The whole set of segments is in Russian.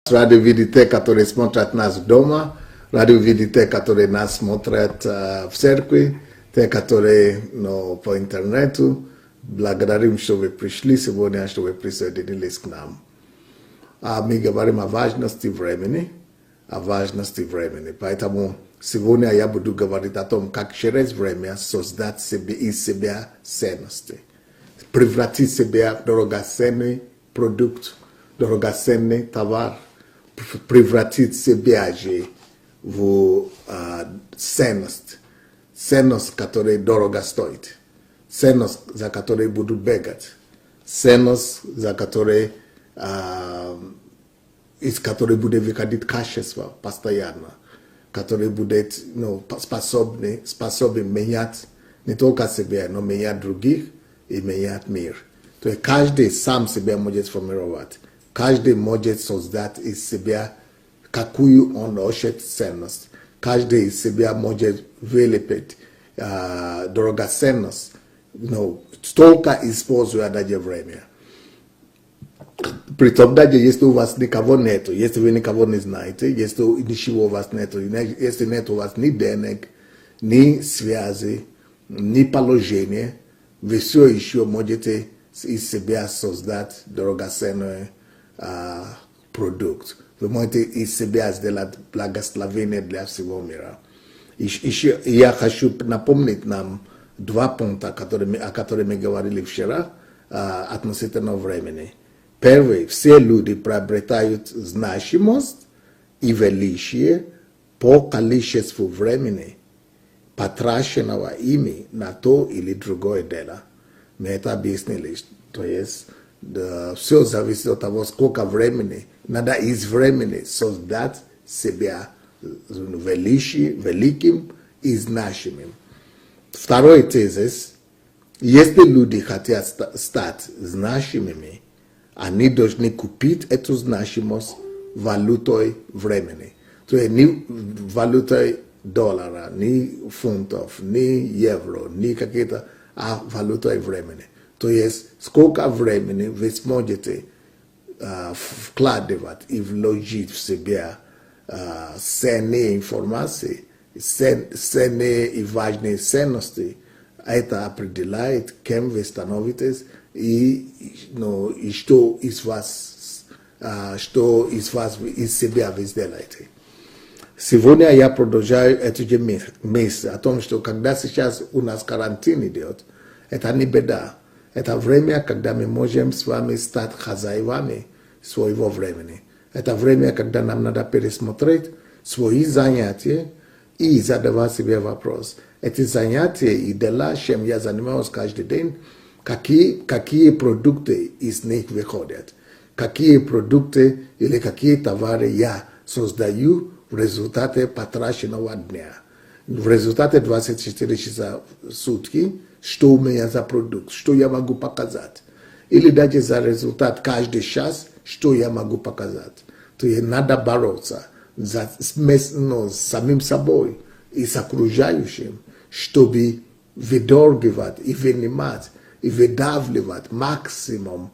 Radi vidite которые смотрят нас дома, рады видите, которые нас смотрят в церкви, те, которые по интернету. Благодарим, что вы пришли сегодня, что вы присоединились к нам. Мы говорим о важности времени, Поэтому сегодня я буду говорить о том, как через время создать себе из себя ценности, превратить себя в драгоценный продукт, драгоценный товар, превратить себя же в ценность, которая дорого стоит, ценность, за которой буду бегать, ценность, за которой, из которой будет выходить качество постоянно, который будет способен менять не только себя, но менять других и менять мир. То есть каждый сам себя может сформировать. Каждый может создать из себя, какую он хочет ценность. Каждый из себя может вылепить драгоценность, столько используя даже время. Притом даже если у вас никого нету, если вы никого не знаете, если ничего у вас нету, если нет у вас ни денег, ни связи, ни положения, вы все еще можете из себя создать драгоценный продукт. Вы можете из себя сделать благословение для всего мира. Еще я хочу напомнить нам два пункта, о которых мы говорили вчера, относительно времени. Первый, все люди приобретают значимость и величие по количеству времени, потраченного ими на то или другое дело. Мы это объяснили. То есть, все зависит от того, сколько времени. Надо из времени создать себя великим и значимым. Второй тезис. Если люди хотят стать значимыми, они должны купить эту значимость валютой времени. То есть не валютой доллара, ни фунтов, ни евро, ни какие-то, а валютой времени. То есть сколько времени вы сможете вкладывать и вложить в себя ценные информации, ценные и важные ценности, это определяет, кем вы становитесь и что из вас из себя вы сделаете. Сегодня я продолжаю эту же мысль о том, что когда сейчас у нас карантин идет, это не беда. Это время, когда мы можем с вами стать хозяевами своего времени. Это время, когда нам надо пересмотреть свои занятия и задавать себе вопрос. Эти занятия и дела, чем я занимаюсь каждый день, какие продукты из них выходят, какие продукты или какие товары я создаю в результате потраченного дня. В результате 24 часа в сутки, что у меня за продукт, что я могу показать. Или даже за результат каждый час, что я могу показать. То есть надо бороться с самим собой и с окружающим, чтобы выдергивать и вынимать и выдавливать максимум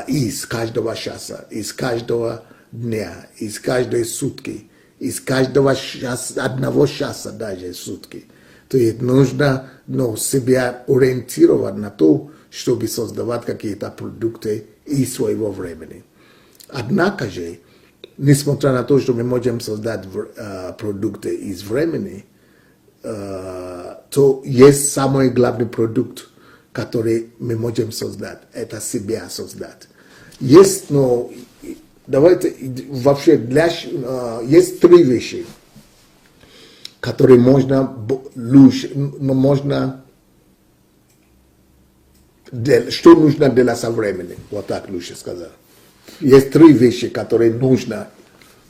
из каждого часа, из каждого дня, из каждой сутки, из каждого часа, одного часа даже сутки. То есть нужно себя ориентировать на то, чтобы создавать какие-то продукты из своего времени. Однако же, несмотря на то, что мы можем создать продукты из времени, то есть самый главный продукт, который мы можем создать, это себя создать. Есть, давайте, вообще, есть три вещи, которые что нужно делать со временем, вот так лучше сказать. Есть три вещи, которые нужно,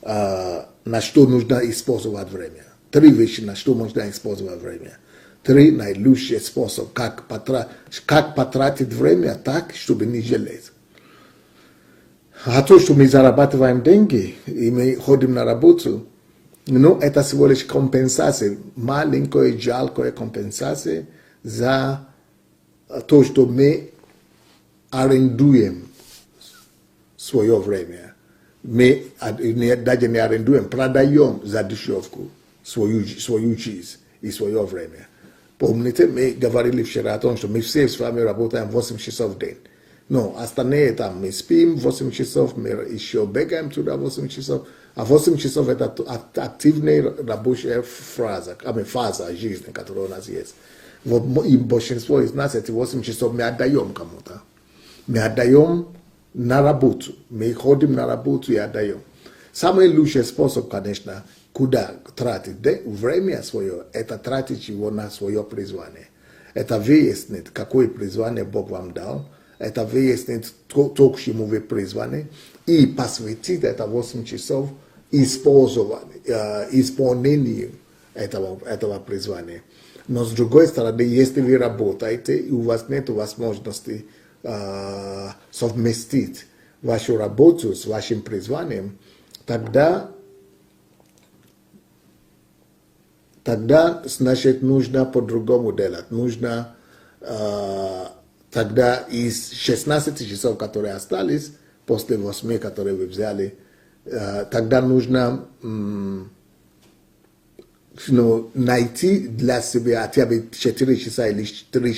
на что нужно использовать время. Три вещи, на что можно использовать время. Три наилучшие способа, как потратить время так, чтобы не жалеть. А то, что мы зарабатываем деньги, и мы ходим на работу, это всего лишь компенсация, маленькая, жалкая компенсация за то, что мы арендуем свое время. my daje nie arendujem pradajom za dyszowku swoją cheese i swoją время. Помните, мы говорили вчера о том, что мы все с вами работаем 8 часов в день. Но остальные там мы спим 8 часов, мы еще бегаем туда 8 часов, а 8 часов это активная рабочая фаза жизни, которая у нас есть. Вот и большинство из нас эти 8 часов мы отдаем кому-то. Мы отдаем на работу, мы ходим на работу и отдаем. Самый лучший способ, конечно, куда тратить время свое, это тратить его на свое призвание. Это выяснить, какое призвание Бог вам дал, это выяснить то, к чему вы призваны, и посвятить это 8 часов исполнению этого призвания. Но с другой стороны, если вы работаете, и у вас нет возможности совместить вашу работу с вашим призванием, тогда, значит, нужно по-другому делать. Нужно тогда из 16 часов, которые остались, после 8, которые вы взяли, тогда нужно найти для себя хотя бы 4 часа или 3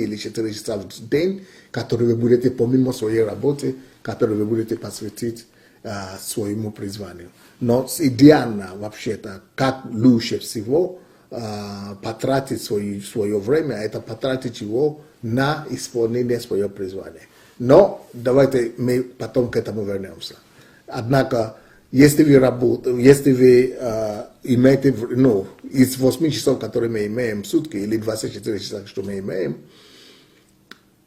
или 4 часа в день, которые вы будете, помимо своей работы, которые вы будете посвятить своему призванию. Но идеально вообще-то, как лучше всего потратить свое время, это потратить его на исполнение своего призвания. Но давайте мы потом к этому вернемся. Однако, если вы имеете, из 8 часов, которые мы имеем в сутки, или 24 часа, что мы имеем,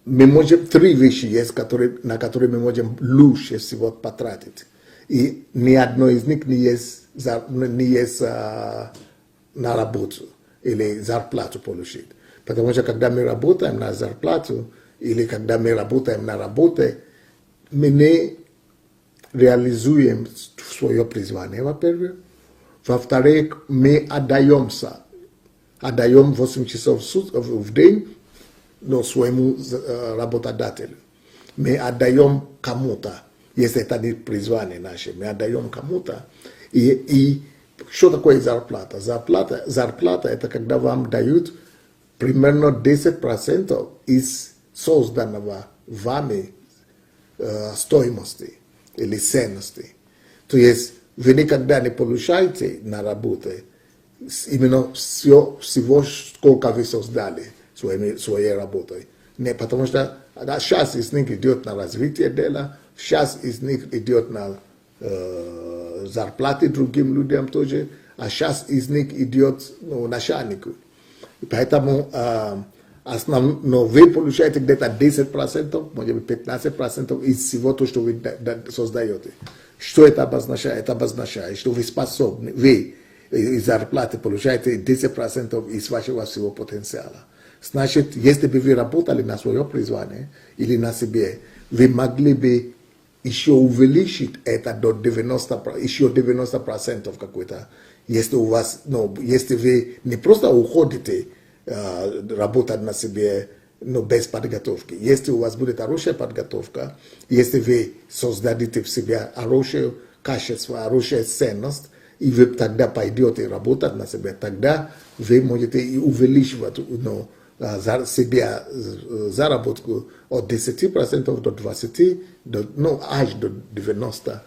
мы можем 3 вещи есть, на которые мы можем лучше всего потратить. И ни одно из них не есть на работу или зарплату получить. Потому что когда мы работаем на зарплату или когда мы работаем на работе, мы не реализуем свое призвание, во-первых. Во-вторых, мы отдаем 8 часов в день, но своему работодателю. Мы отдаем кому-то, если это не призвание наше, мы отдаем кому-то. И что такое зарплата? Зарплата это когда вам дают примерно 10% из созданного вами стоимости или ценности. То есть вы никогда не получаете на работе именно всего, сколько вы создали своей работой. Не, потому что часть из них идет на развитие дела, часть из них идет на зарплаты другим людям тоже, а часть из них идет начальнику. Поэтому но вы получаете где-то 10%, может быть 15% из всего того, что вы создаете. Что это обозначает? Это обозначает, что вы способны, вы из зарплаты получаете 10% из вашего всего потенциала. Значит, если бы вы работали на свое призвание или на себе, вы могли бы еще увеличить это до 90%, еще 90% какой-то. Если у вас, если вы не просто уходите работать на себе, без подготовки. Если у вас будет хорошая подготовка, если вы создадите в себе хорошее качество, хорошая ценность, и вы тогда пойдете работать на себя, тогда вы можете и увеличивать себе заработку от 10% до 20%, аж до 90%.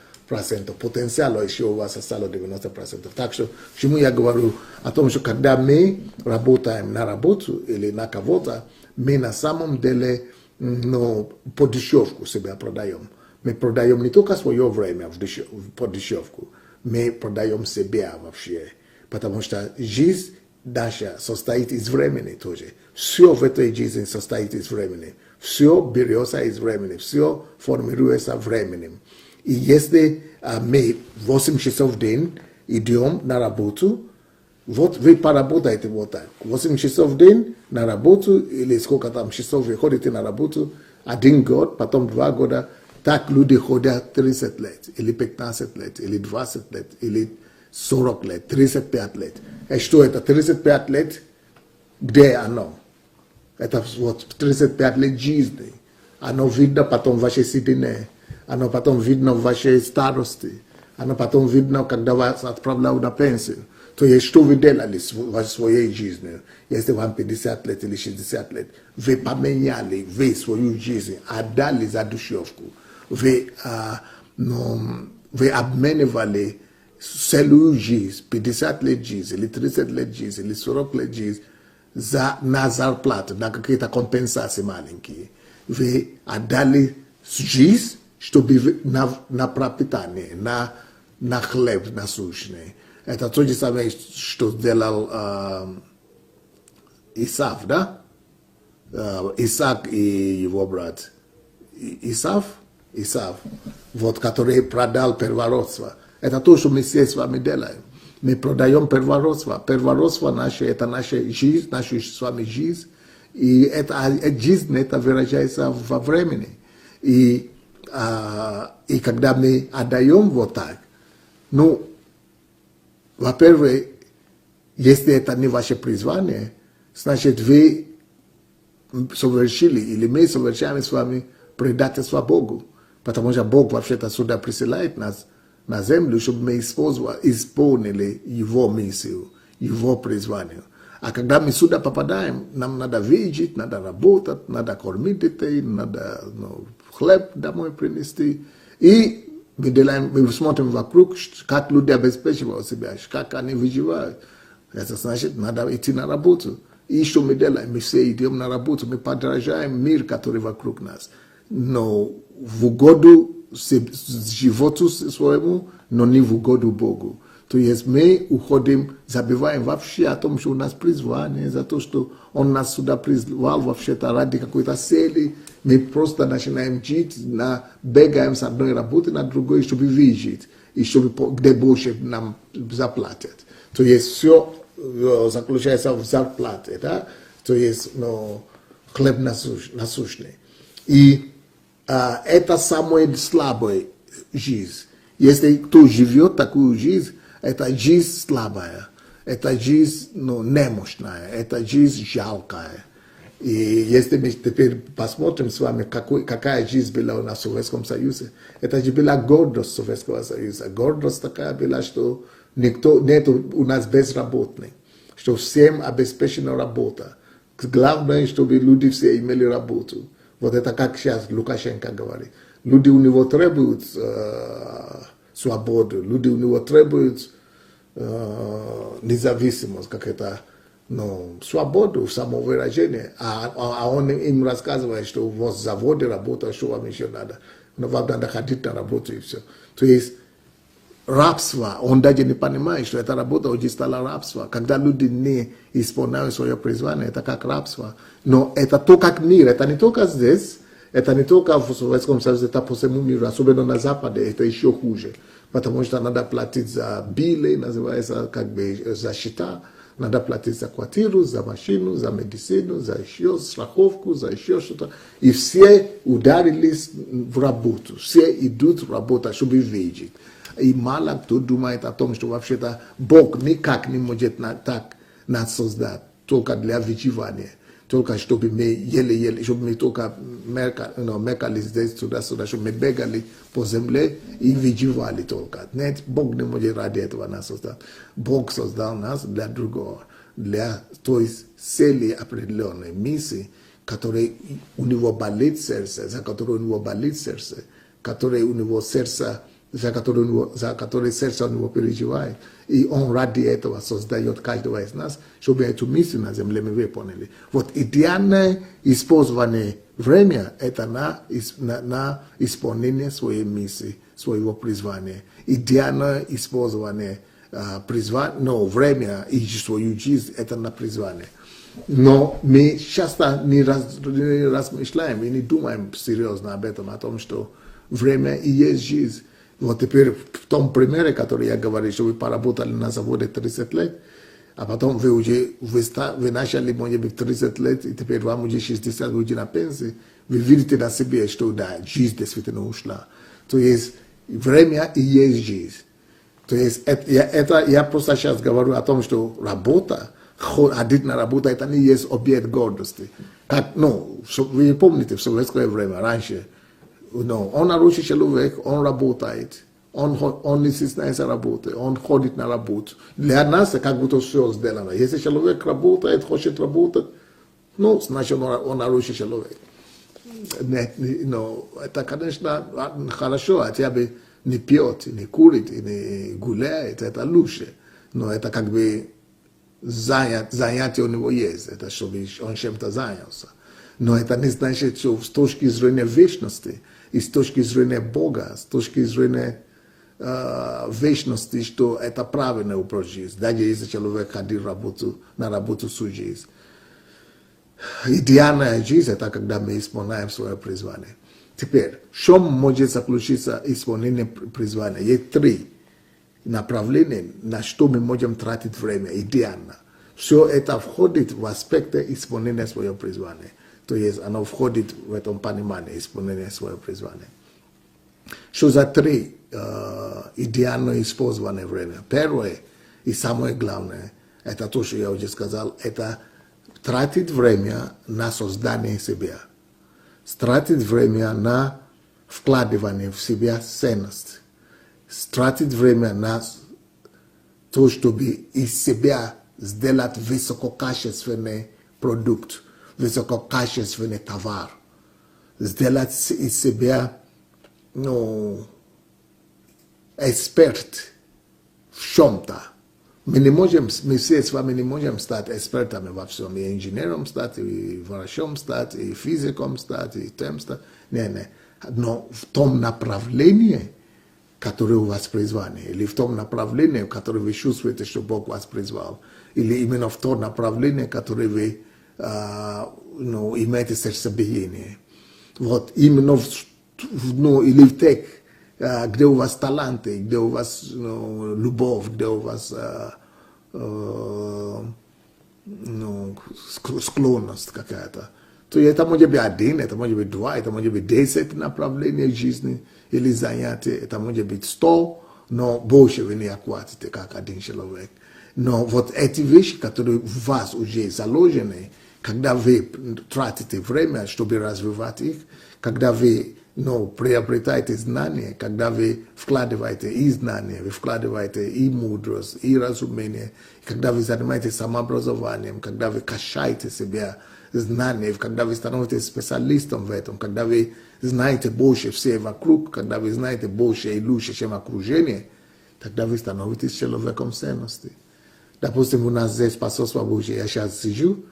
Потенциал еще у вас осталось 90%. Так что, почему я говорю о том, что когда мы работаем на работу или на кого-то, мы на самом деле по дешевку себя продаем. Мы продаем не только свое время по дешевку, мы продаем себя вообще. Потому что жизнь наша состоит из времени тоже. Все в этой жизни состоит из времени. Все берется из времени. Все формируется временем. И если мы 8 часов в день идем на работу, вот вы поработаете вот так. 8 часов в день на работу, или сколько там часов вы ходите на работу, 1 год, потом 2 года, так люди ходят 30 лет, или 15 лет, или 20 лет, или 40 лет, 35 лет. И что это? 35 лет, где оно? Это вот 35 лет жизни. Оно видно потом в вашей седине. Оно потом видно в вашей старости. Оно потом видно, когда вас отправляют на пенсию. То есть, что вы делали в своей жизни, если вам 50 лет или 60 лет, вы поменяли вы свою жизнь, отдали за душевку, вы обменивали целую жизнь, 50 лет жизни, или 30 лет жизни, или 40 лет жизни, на зарплату, на какие-то компенсации маленькие. Вы отдали жизнь, чтобы на пропитание, на хлеб насущный. Это то же самое, что сделал Исав, да? Исаак и его брат. Исав, вот, который продал первородство. Это то, что мы все с вами делаем. Мы продаем первородство. Первородство наше, это наша жизнь, наша с вами жизнь. И эта жизнь, это выражается во времени. И когда мы отдаем вот так, ну, во-первых, если это не ваше призвание, значит, вы совершили, или мы совершаем с вами предательство Богу. Потому что Бог вообще-то сюда присылает нас на землю, чтобы мы исполнили Его миссию, Его призвание. А когда мы сюда попадаем, нам надо видеть, надо работать, надо кормить детей, надо хлеб домой принести. И мы смотрим вокруг, как люди обеспечивают себя, как они выживают. Это значит, надо идти на работу. И что мы делаем? Мы все идем на работу, мы подражаем мир, который вокруг нас. Но в угоду животу своему, но не в угоду Богу. То есть мы уходим, забиваем вообще о том, что у нас призвание, за то, что Он нас сюда призвал вообще-то ради какой-то цели. Мы просто начинаем жить, бегаем с одной работы на другой, чтобы выжить, и чтобы где больше нам заплатят. То есть все заключается в зарплате, да? То есть хлеб насущный. И это самая слабая жизнь. Если кто живет такую жизнь, это жизнь слабая, это жизнь немощная, это жизнь жалкая. И если мы теперь посмотрим с вами, какая жизнь была у нас в Советском Союзе, это же была гордость Советского Союза. Гордость такая была, что нет у нас безработных, что всем обеспечена работа. Главное, чтобы люди все имели работу. Вот это как сейчас Лукашенко говорит. Люди у него требуют свободу, люди у него требуют независимость, как это, свободу, самовыражение. А он им рассказывает, что у вас в заводе работа, что вам еще надо. Но вам надо ходить на работу и все. То есть рабство, он даже не понимает, что эта работа уже стала рабство. Когда люди не исполняют свое призвание, это как рабство. Но это то, как мир, это не только здесь, это не только в Советском Союзе, это по всему миру, особенно на Западе, это еще хуже. Потому что надо платить за били, называется как бы за счета, надо платить за квартиру, за машину, за медицину, за еще страховку, за еще что-то. И все ударились в работу, все идут в работу, чтобы выжить. И мало кто думает о том, что вообще-то Бог никак не может так нас создать, только для выживания. Только чтобы мы еле-еле, чтобы мы только мекали здесь, сюда, чтобы мы бегали по земле и выживали только. Нет, Бог не может ради этого нас создать. Бог создал нас для другого, для той цели определенной миссии, которой у него болит сердце, за которой у него болит сердце, которой у него сердце, за которой сердце у него переживает. И он ради этого создает каждого из нас, чтобы эту миссию на земле мы выполнили. Вот идеальное использование времени – это на исполнение своей миссии, своего призвания. Идеальное использование времени и свою жизнь – это на призвание. Но мы часто не размышляем и не думаем серьезно об этом, о том, что время и есть жизнь. Вот теперь в том примере, который я говорил, что вы поработали на заводе 30 лет, а потом вы начали, может быть, 30 лет, и теперь вам уже 60, вы уже на пенсии, вы видите на себе, что да, жизнь действительно ушла. То есть время и есть жизнь. То есть я просто сейчас говорю о том, что работа, ходить на работу, это не есть объект гордости. Вы помните, в советское время, раньше, on arusha человек, он работает, он не стесняется работы, он ходит на работу. Для нас как будто все сделано. Если человек работает, хочет работать, значит он арусha человек. Это, конечно, хорошо, хотя бы не пьет, не курит, не гуляет, это лучше. Но это как бы занятие у него есть, это чтобы он чем-то занялся. Но это не значит, что с точки зрения вечности, и с точки зрения Бога, с точки зрения вечности, что это правильный образ жизни, даже если человек ходит на работу всю жизнь. Идеальная жизнь – это когда мы исполняем свое призвание. Теперь, что может заключиться исполнение призвания? Есть 3 направления, на что мы можем тратить время, идеально. Все это входит в аспекты исполнения своего призвания. То есть оно входит в этом понимании исполнения своего призвания. Что за 3 идеально использованное время? Первое и самое главное, это то, что я уже сказал, это тратить время на создание себя. Тратить время на вкладывание в себя ценность. Тратить время на то, чтобы из себя сделать высококачественный продукт, высококачественный товар. Сделать из себя эксперт в чем-то. Мы все с вами не можем стать экспертами во всем. И инженером стать, и врачом стать, и физиком стать, и тем стать. Не. Но в том направлении, которое у вас призвание, или в том направлении, в которое вы чувствуете, что Бог вас призвал, или именно в том направлении, которое вы имеете сердцебиение. Вот именно или в тех, где у вас таланты, где у вас любовь, где у вас склонность какая-то. То это может быть 1, это может быть 2, это может быть 10 направлений жизни или занятий, это может быть 100, но больше вы не охватите, как один человек. Но вот эти вещи, которые в вас уже заложены, когда вы тратите время, чтобы развивать их, когда вы приобретаете знания, когда вы вкладываете и знания, вы вкладываете и мудрость, и разумение, когда вы занимаетесь самообразованием, когда вы качаете себя знания, когда вы становитесь специалистом в этом, когда вы знаете больше всех вокруг, когда вы знаете больше и лучше, чем окружение, тогда вы становитесь человеком ценности. Допустим, у нас здесь посольство Божье, я сейчас сижу,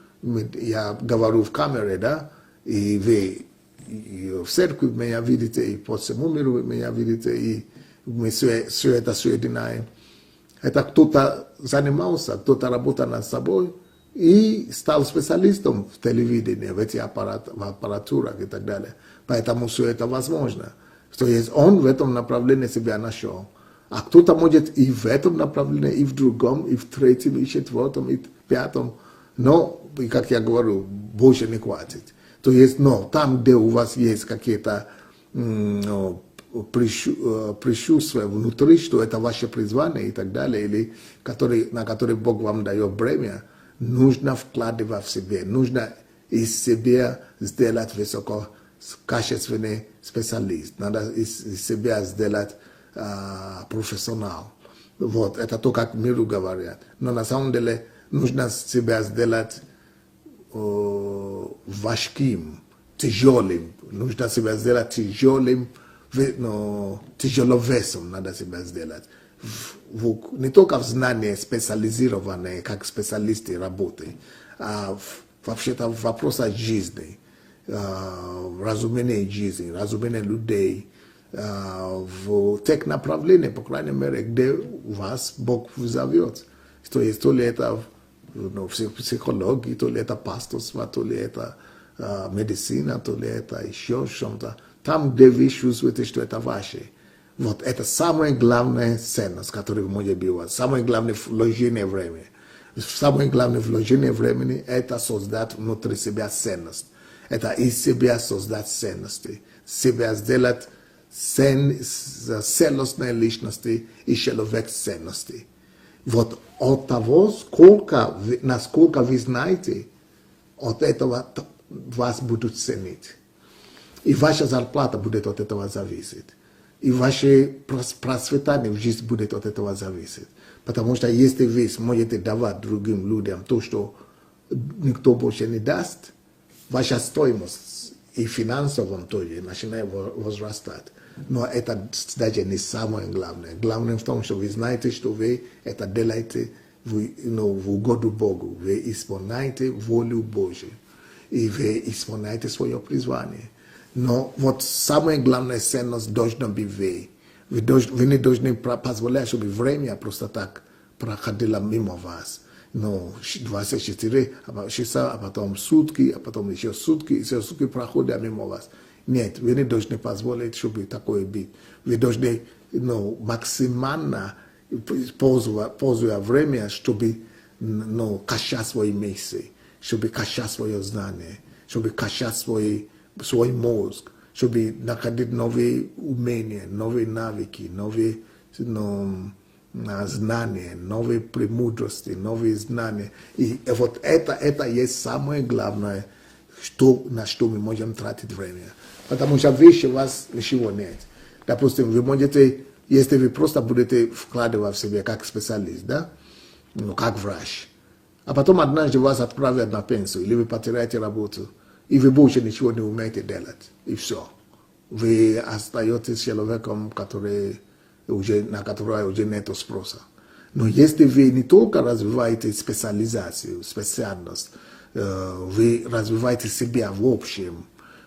я говорю в камере, да, и вы и в церкви меня видите, и по всему миру меня видите, и мы все это соединяем. Это кто-то занимался, кто-то работал над собой и стал специалистом в телевидении, в этих аппаратурах и так далее. Поэтому все это возможно. То есть он в этом направлении себя нашел. А кто-то может и в этом направлении, и в другом, и в третьем, и в четвертом, и в пятом. Но, как я говорю, больше не хватит. То есть, там, где у вас есть какие-то предчувствия внутри, что это ваше призвание и так далее, или на которые Бог вам дает время, нужно вкладывать в себя, нужно из себя сделать высококачественный специалист, надо из себя сделать профессионал. Вот, это то, как миру говорят. Но на самом деле нужно себя сделать важким, тяжелым. Нужно себя сделать тяжелым, тяжеловесом надо себя сделать. Не только в знании специализированные, как специалисты работы, а вообще-то в вопросах жизни, разумения жизни, разумения людей, в тех направлениях, по крайней мере, где вас Бог зовет. То есть, то ли это психология, то ли это пасторство, то ли это медицина, то ли это еще что-то. Там, где вы чувствуете, что это ваше. Вот это самая главная ценность, которая может быть у вас. Самое главное вложение времени. Самое главное вложение времени – это создать внутри себя ценность. Это из себя создать ценности. Себя сделать целостной личности и человек ценности. Вот от того, насколько вы знаете, от этого вас будут ценить. И ваша зарплата будет от этого зависеть. И ваше просветание в жизни будет от этого зависеть. Потому что если вы сможете давать другим людям то, что никто больше не даст, ваша стоимость и финансово тоже начинает возрастать. Но это даже не самое главное. Главное в том, что вы знаете, что вы это делаете в угоду Богу. Вы исполняете волю Божию. И вы исполняете свое призвание. Но вот самая главная ценность должна быть вы. Вы не должны позволять, чтобы время просто так проходило мимо вас. Но 24 часа, а потом сутки, а потом еще сутки проходят мимо вас. Нет, вы не должны позволить, чтобы такое было. Вы должны максимально пользовать время, чтобы качать свои мысли, чтобы качать свое знание, чтобы качать свой мозг, чтобы находить новые умения, новые навыки, новые знания, новые премудрости, новые знания. И вот это есть самое главное, на что мы можем тратить время. Потому что выше вас ничего нет. Допустим, вы можете, если вы просто будете вкладывать в себя как специалист, да, как врач, а потом однажды вас отправят на пенсию, или вы потеряете работу, и вы больше ничего не умеете делать, и все. Вы остаетесь человеком, на который уже нет спроса. Но если вы не только развиваете специализацию, специальность, вы развиваете себя в общем,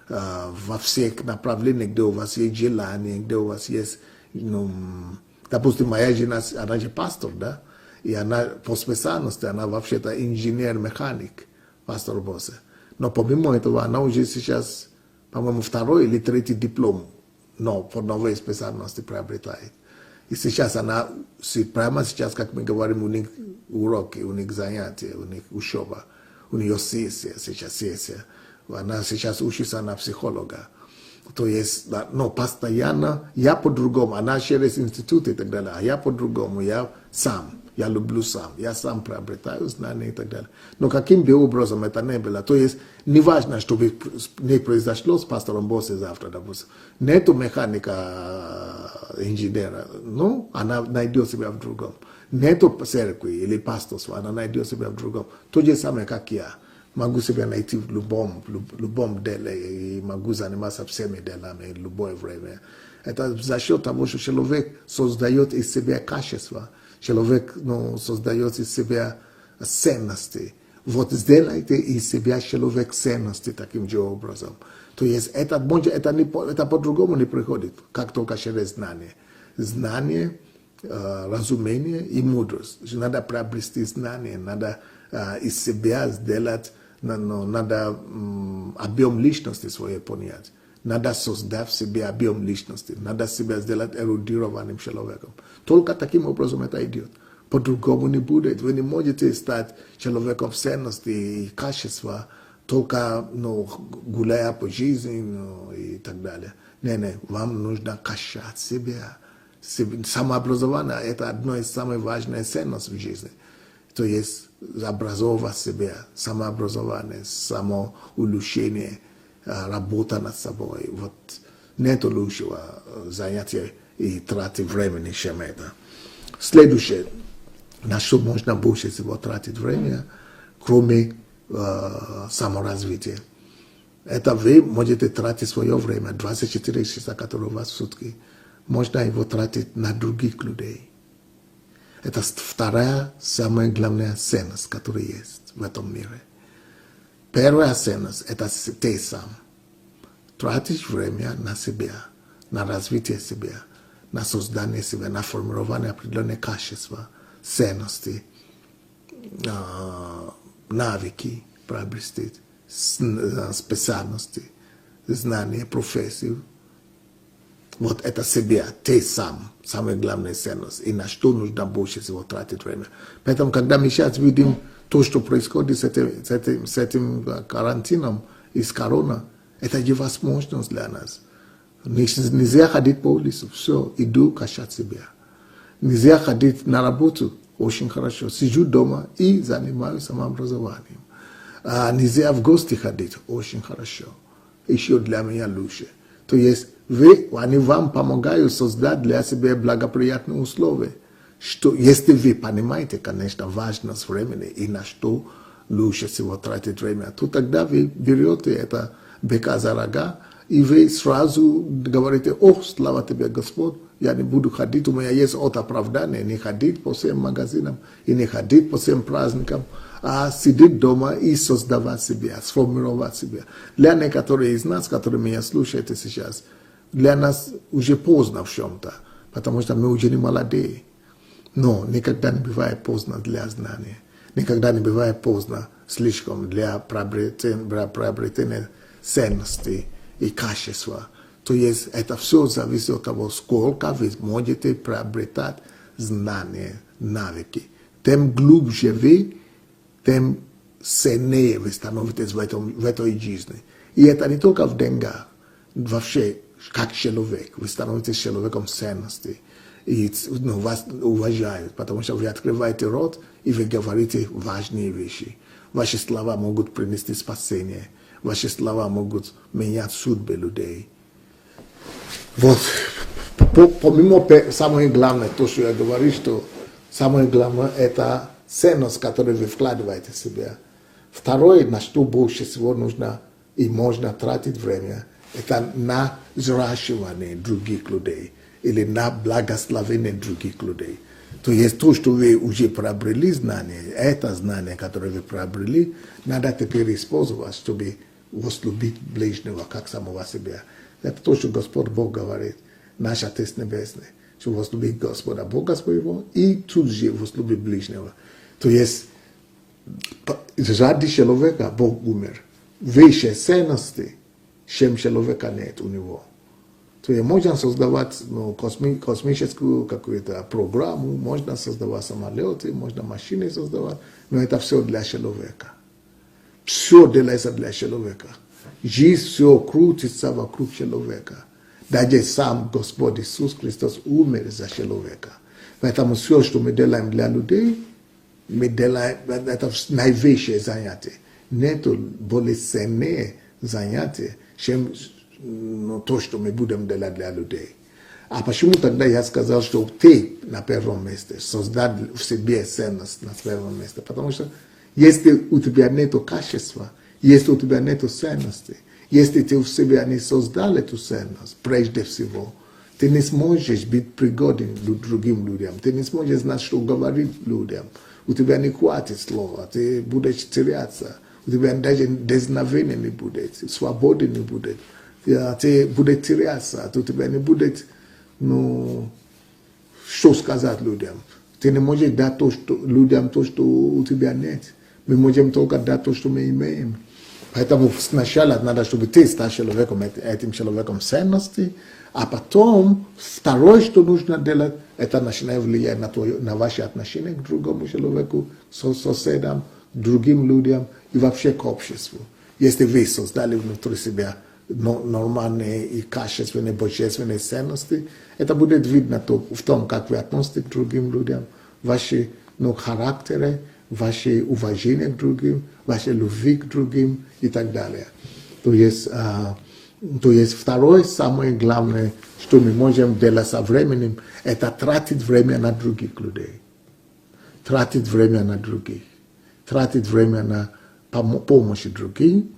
во всех направлениях, где у вас есть желание, где у вас есть, допустим, моя жена, она же пастор, да, и она по специальности, она вообще-то инженер-механик, пастор Босе. Но помимо этого, она уже сейчас, по-моему, 2-й или 3-й диплом, по новой специальности приобретает. И сейчас она, прямо сейчас, как мы говорим, у них уроки, у них занятия, у них учеба, у нее сессия. Она сейчас учится на психолога. То есть, постоянно, я по-другому, она через институт и так далее, а я по-другому, я люблю сам, я сам приобретаю знания и так далее. Но каким бы образом это не было, то есть, не важно, что не произошло с пастором Босе завтра, допустим. Нету механика, инженера, она найдет себя в другом. Нету церкви или пасторства, она найдет себя в другом. То же самое, как я. Могу себя найти в любом деле и могу заниматься всеми делами в любое время. Это за счет того, что человек создает из себя качество, человек создает из себя ценности. Вот сделайте из себя человек ценности таким же образом. То есть это по-другому не приходит, как только через знание. Знание, разумение и мудрость. Надо приобрести знание, надо из себя сделать, надо объем личности своей понять. Надо создать в себе объем личности. Надо себя сделать эрудированным человеком. Только таким образом это идет. По-другому не будет. Вы не можете стать человеком ценности и качества, только гуляя по жизни и так далее. Не, вам нужно качать себя. Самообразование – это одно из самых важных ценностей в жизни. То есть образовывать себя, самообразование, самоулучшение, работа над собой. Вот нет лучшего занятия и траты времени, чем это. Следующее, на что можно больше всего тратить время, кроме саморазвития. Это вы можете тратить свое время, 24 часа, которые у вас в сутки, можно его тратить на других людей. Это вторая, самая главная ценность, которая есть в этом мире. Первая ценность – это ты сам. Тратишь время на себя, на развитие себя, на создание себя, на формирование определенных качеств, ценностей, навыки приобрести, специальности, знания, профессию. Вот это себя, ты сам, самая главная ценность, и на что нужно больше всего тратить время. Поэтому, когда мы сейчас видим то, что происходит с этим карантином и с короной, это же возможность для нас. Нельзя ходить по улице, все, иду качать себя. Нельзя ходить на работу, очень хорошо, сижу дома и занимаюсь самообразованием. Нельзя в гости ходить, очень хорошо. еще для меня лучше. То есть они вам помогают создать для себя благоприятные условия. Что, если вы понимаете, конечно, важность времени и на что лучше всего тратить время, то тогда вы берете это быка за рога, и вы сразу говорите: о, слава тебе, Господь, я не буду ходить, у меня есть от оправдания, не ходить по всем магазинам, и не ходить по всем праздникам, а сидеть дома и создавать себя, сформировать себя. Для некоторых из нас, которые меня слушают сейчас, для нас уже поздно в чем-то, потому что мы уже не молодые. Но никогда не бывает поздно для знания. Никогда не бывает поздно слишком для приобретения ценностей и качества. То есть это все зависит от того, сколько вы можете приобретать знания, навыки. Тем глубже вы, тем сильнее вы становитесь в этой жизни. И это не только в деньгах, вообще как человек. Вы становитесь человеком ценностей. И вас уважают, потому что вы открываете рот, и вы говорите важные вещи. Ваши слова могут принести спасение. Ваши слова могут менять судьбы людей. Вот, помимо самое главное, то, что я говорю, что самое главное, это ценность, которую вы вкладываете в себя. Второе, на что больше всего нужно и можно тратить время, это на взращивание других людей или на благословение других людей. То есть то, что вы уже приобрели знания, это знание, которое вы приобрели, надо теперь использовать, чтобы возлюбить ближнего, как самого себя. Это то, что Господь Бог говорит, наш Отец Небесный, что возлюбить Господа Бога своего и тут же возлюбить ближнего. То есть ради человека Бог умер. Выше ценности, чем человека нет у него. То есть можно создавать космическую какую-то программу, можно создавать самолеты, можно машины создавать, но это все для человека. Все делается для человека. Жизнь все крутится вокруг человека. Даже сам Господь Иисус Христос умер за человека. Поэтому все, что мы делаем для людей, мы делаем это наивысшее занятие. Нету более ценное занятие, чем то, что мы будем делать для людей. А почему тогда я сказал, что ты на первом месте, создать в себе ценность на первом месте? Потому что если у тебя нет качества, если у тебя нет ценности, если ты в себе не создал эту ценность, прежде всего, ты не сможешь быть пригоден другим людям, ты не сможешь знать, что говорить людям, у тебя не хватит слова, ты будешь теряться, у тебя даже дерзновения не будет, свободы не будет, ты будешь теряться, у тебя не будет, что сказать людям. Ты не можешь дать людям то, что у тебя нет. Мы можем только дать то, что мы имеем. Поэтому сначала надо, чтобы ты стал человеком, этим человеком ценности, а потом второе, что нужно делать, это начинает влиять на ваши отношения к другому человеку, соседям, другим людям и вообще к обществу. Если вы создали внутри себя нормальные и качественные, божественные ценности, это будет видно в том, как вы относитесь к другим людям, ваши характеры, ваше уважение к другим, вашей любви к другим и так далее. То есть второе, самое главное, что мы можем делать со временем, это тратить время на других людей. Тратить время на других. Тратить время на помощь другим,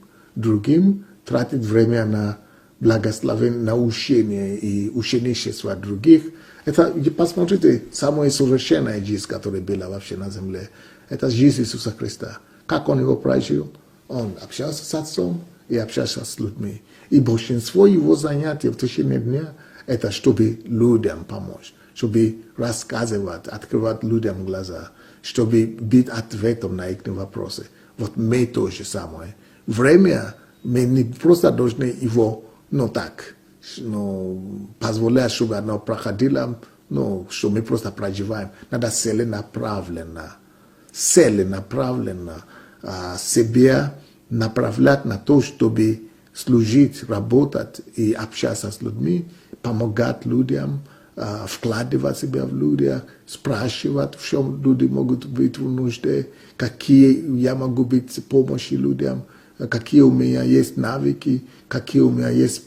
тратить время на благословение, на учение и ученичество других. Это, посмотрите, самая совершенная жизнь, которая была вообще на земле, это жизнь Иисуса Христа. Как он его прожил? Он общался с Отцом и общался с людьми. И большинство его занятий в течение дня – это чтобы людям помочь, чтобы рассказывать, открывать людям глаза, чтобы быть ответом на их вопросы. Вот мы то же самое. Время мы не просто должны его, позволять, чтобы оно проходило, что мы просто проживаем. Надо целенаправленно себя направлять на то, чтобы служить, работать и общаться с людьми, помогать людям, вкладывать себя в людей, спрашивать, в чем люди могут быть в нужде, какие я могу быть помощью людям, какие у меня есть навыки, какие у меня есть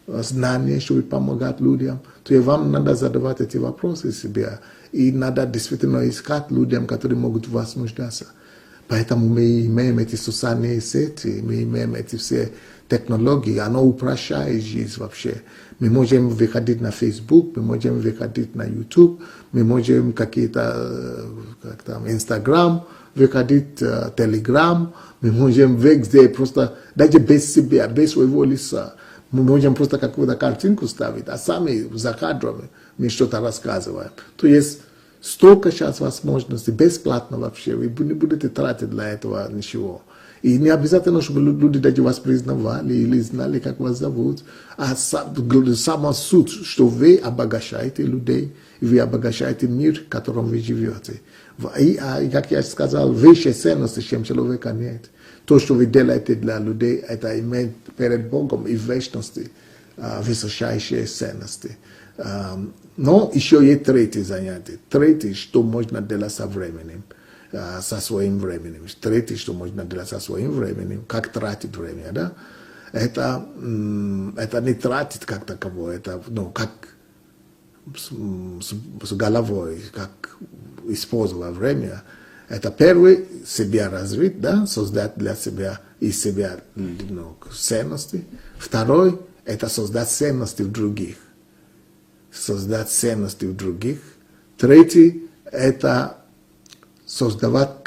знания, чтобы помогать людям, то вам надо задавать эти вопросы себе. И надо действительно искать людям, которые могут в вас нуждаться. Поэтому мы имеем эти социальные сети, мы имеем эти все технологии, оно упрощает жизнь вообще. Мы можем выходить на Facebook, мы можем выходить на YouTube, мы можем какие-то, как там, Instagram, выходить, Telegram, мы можем везде просто, даже без себя, без своего лица, мы можем просто какую-то картинку ставить, а сами за кадрами мы что-то рассказываем. То есть столько сейчас возможностей, бесплатно вообще, вы не будете тратить для этого ничего. И не обязательно, чтобы люди даже вас признавали или знали, как вас зовут. А сама суть, что вы обогащаете людей, и вы обогащаете мир, в котором вы живете. И, как я сказал, выше ценности, чем человека нет. То, что вы делаете для людей, это имеет перед Богом и в вечности высочайшие ценности. Но еще есть третье занятие. Третье, что можно делать со временем. Со своим временем. Третье, что можно делать со своим временем, как тратить время, да? Это не тратить как таковое, это, как с головой, как использовать время. Это первый, себя развить, да, создать для себя и себя ценности. Второй, это создать ценности в других. Создать ценности в других. Третий, это создавать,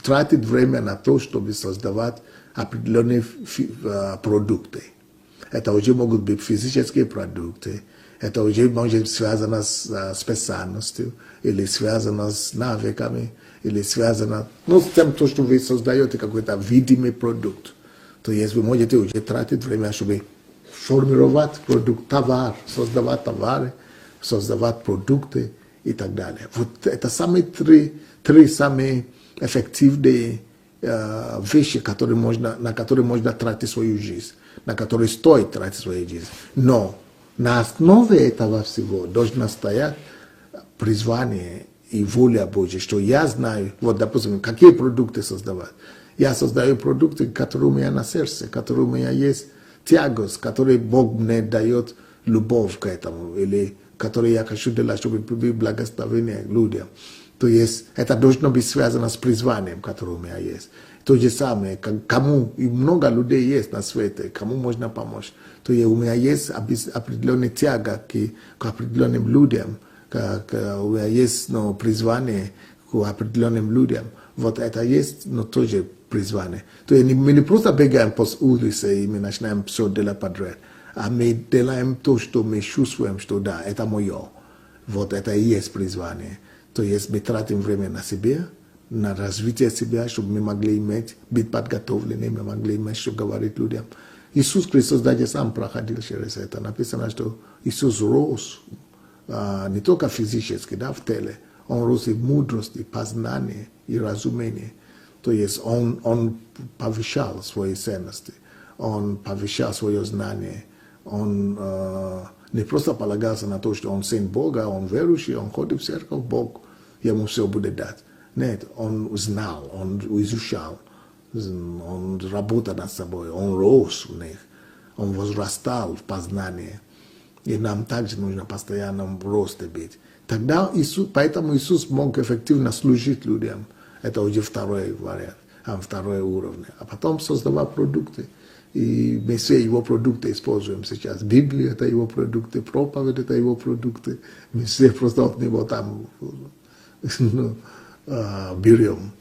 тратить время на то, чтобы создавать определенные продукты. Это уже могут быть физические продукты, это уже может быть связано с специальностью, или связано с навыками, или связано с тем, что вы создаете какой-то видимый продукт. То есть вы можете уже тратить время, чтобы формировать продукт, товар, создавать товары, создавать продукты и так далее. Вот это самые три самые эффективные вещи, на которые можно тратить свою жизнь, на которые стоит тратить свою жизнь. Но на основе этого всего должно стоять призвание и воля Божья, что я знаю, вот, допустим, какие продукты создавать. Я создаю продукты, которые у меня на сердце, которые у меня есть тягость, которые Бог мне дает любовь к этому, или которые я хочу делать, чтобы быть благословение людям. То есть это должно быть связано с призванием, которое у меня есть. То же самое, кому, и много людей есть на свете, кому можно помочь. То есть у меня есть определенная тяга к определенным людям, у меня есть призвание к определенным людям. Вот это есть, тоже призвание. То есть мы не просто бегаем по улице и мы начинаем все делать подряд, а мы делаем то, что мы чувствуем, что да, это мое. Вот это и есть призвание. То есть мы тратим время на себя, на развитие себя, чтобы мы могли быть подготовлены, мы могли иметь, что говорить людям. Иисус Христос даже сам проходил через это. Написано, что Иисус рос не только физически, да, в теле, он рос и в мудрости, познании и разумении. То есть он повышал свои ценности, он повышал свое знание, он не просто полагался на то, что он сын Бога, он верующий, он ходит в церковь, Бог ему все будет дать. Нет, он знал, он изучал, он работал над собой, он рос в них, он возрастал в познании. И нам также нужно постоянно в росте быть. Тогда поэтому Иисус мог эффективно служить людям. Это уже второй вариант, второй уровень. А потом создавать продукты. И мы все его продукты используем сейчас. Библия – это его продукты, проповедь – это его продукты. Мы все просто от него там берем.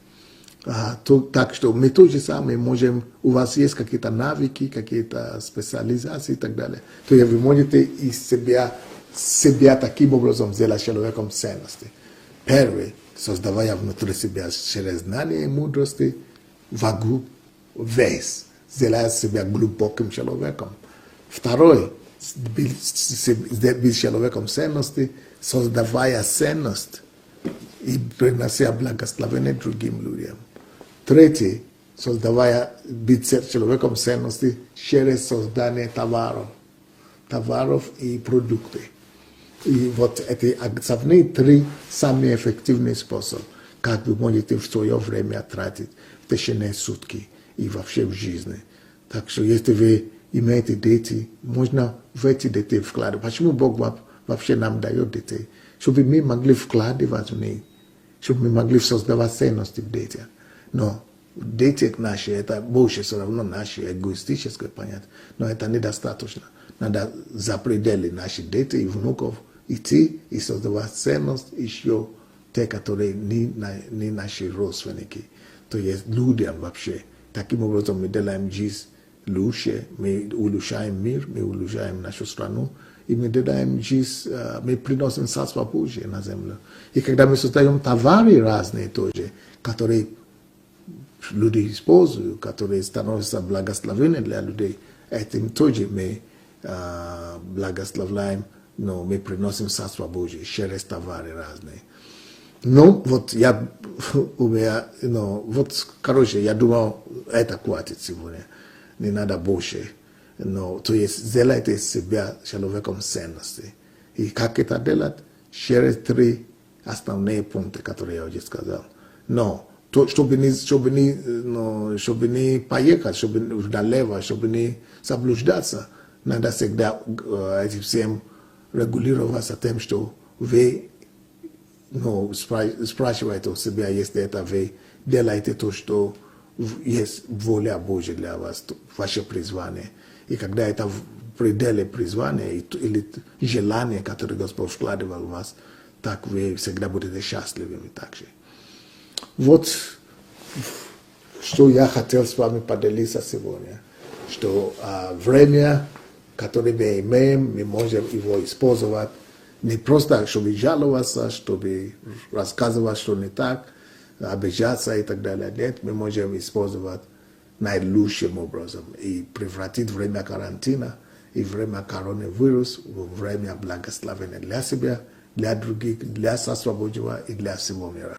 Так что мы то же самое можем, у вас есть какие-то навыки, какие-то специализации и так далее. То есть вы можете из себя таким образом сделать человеком ценности. Первый, создавая внутри себя через знание и мудрости, вагу, вес. Сделать себя глубоким человеком. Второй, быть человеком ценности, создавая ценность и принося благословение другим людям. Третий, быть человеком ценности через создание товаров и продуктов. И вот эти основные три самые эффективные способы, как вы можете в свое время тратить в течение сутки. i вообще в жизни. Так что если вы имеете дети, можно в эти детей вкладывать. Почему Бог вообще нам дает детей? Чтобы мы могли вкладывать в них, чтобы мы могли создавать ценности в детях. Но дети наши, это больше все равно наши эгоистическое понятие, но это недостаточно. Надо за пределы наших детей и внуков идти и создавать ценность еще те, которые не наши родственники, то есть людям вообще. Таким образом мы делаем жизнь лучше, мы улучшаем мир, мы улучшаем нашу страну, и мы делаем жизнь, мы приносим Царство Божие на землю. И когда мы создаем товары разные тоже, которые люди используют, которые становятся благословенными для людей, этим тоже мы благословляем, но мы приносим Царство Божие через товары разные. Ну, вот я, у меня, вот, короче, я думал, это хватит сегодня, не надо больше. Но, то есть, сделайте себя человеком ценности. И как это делать? Через 3 основные пункты, которые я уже сказал. Но, чтобы не поехать, чтобы налево, чтобы не заблуждаться, надо всегда этим всем регулироваться тем, что вы спрашивайте у себя, если это вы делаете то, что есть воля Божья для вас, ваше призвание. И когда это в пределе призвания или желания, которое Господь вкладывал в вас, так вы всегда будете счастливыми также. Вот что я хотел с вами поделиться сегодня, что время, которое мы имеем, мы можем его использовать не просто, чтобы жаловаться, чтобы рассказывать, что не так, обижаться и так далее. Нет, мы можем использовать наилучшим образом и превратить время карантина и время коронавируса в время благословения для себя, для других, для Царства Божьего и для всего мира.